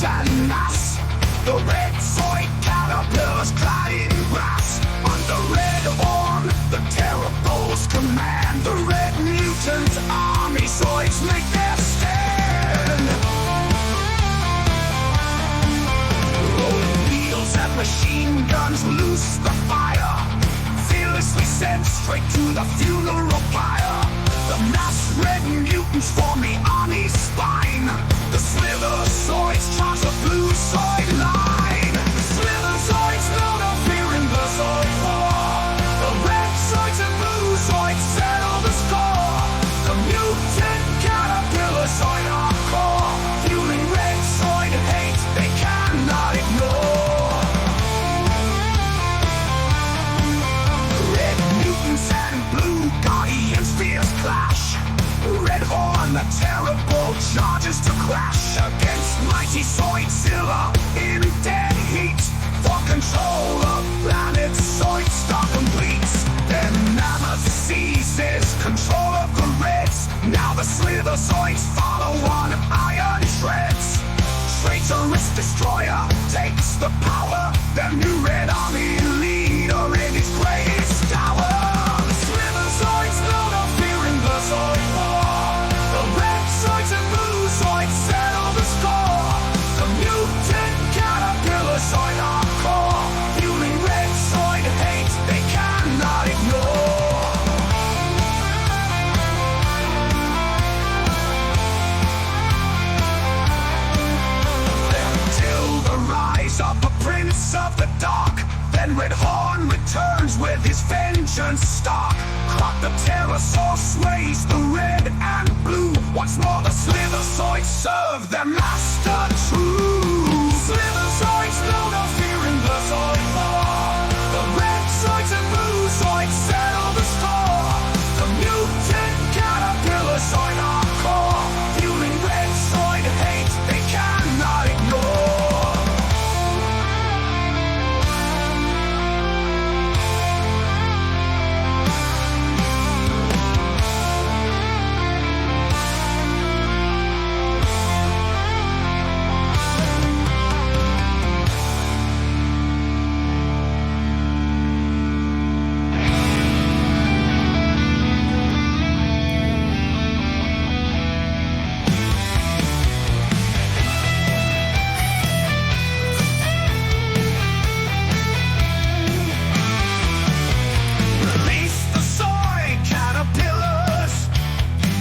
Zoids en masse. The red Zoid caterpillars clad in brass. Under red horn, the terrible's command. The red mutant army Zoids make their stand. Rolling wheels and machine guns loose the fire. Fearlessly sent straight to the funeral pyre. The mass red mutants form the army's spine. The Slither Zoids charge the blue Zoid line. The Slither Zoids know no fear in the Zoid war. The red Zoids and blue Zoids settle the score. The mutant caterpillar Zoid are core. Fueling red Zoid hate they cannot ignore. Red mutants and blue guardians fierce clash. Red horn, the terrible charges to crash against mighty Zoidzilla in dead heat. For control of planet Zoidstar completes. Then Mammoth seizes control of the Reds. Now the Slither Zoids follow on iron shreds. Traitorous destroyer takes the power. The new red army leader in his greatest tower. The Slither Zoids know no fear in the Zoid war. The red Zoids and blue Zoids settle the score. The mutant caterpillar Zoid are core. Fueling red Zoid hate they cannot ignore. Till the rise of the Prince of the Dark. Then Red Horn returns with his vengeance stark. Crop the pterosaur slays the red and blue. Once more the Slither Zoids serve their master true. Slither Zoids know no fear in the Zoid war. The red Zoids and blue Zoids settle the score. The mutant caterpillar Zoid are core. Fueling red Zoid hate they cannot ignore. Release the Zoid caterpillars.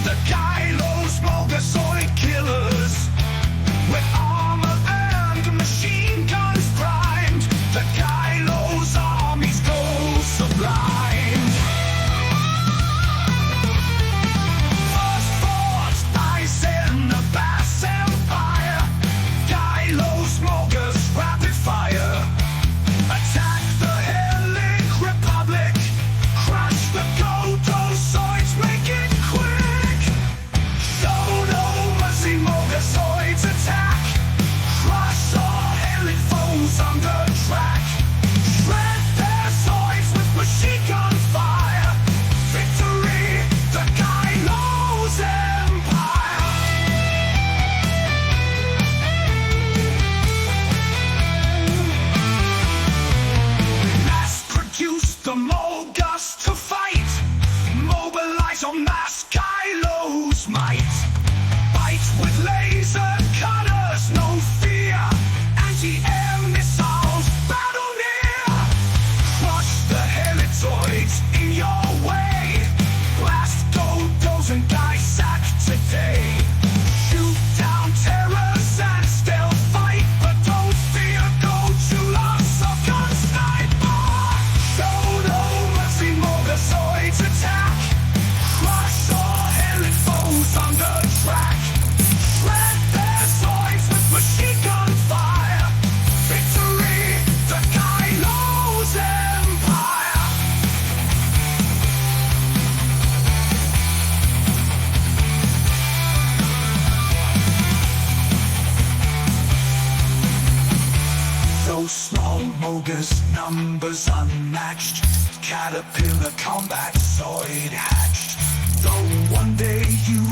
The Gylos Molga Zoid killers. With armor and machine guns primed. The Gylos armies go sublime. First forged by Xenobas Empire. Gylos Molga's rapid fire. Attack the Hellic Republic. Crush the Goto Zoids, make it quick. Show no mercy, Molga Zoids attack. Crush all Hellic foes on the track. Shred their Zoids with machine gun fire. Victory, the Gylos Empire. Mass produce the Molgas to fight. Mobilize on mass Gylos might. Fight with laser cutters, no fear. Anti-air missiles, battle near. Crush the Helizoids in your way. Blast Dodos and Gysack today. Shoot down terrors and still fight. But don't fear, go to loss of gun sniper. Show no mercy, Molga Zoids attack. Crush all Hellic foes on the track. Shred their Zoids with machine gun fire. Victory, the Gylos Empire. Those small Molgas, numbers unmatched. Caterpillar combat Zoid hatched. Though one day you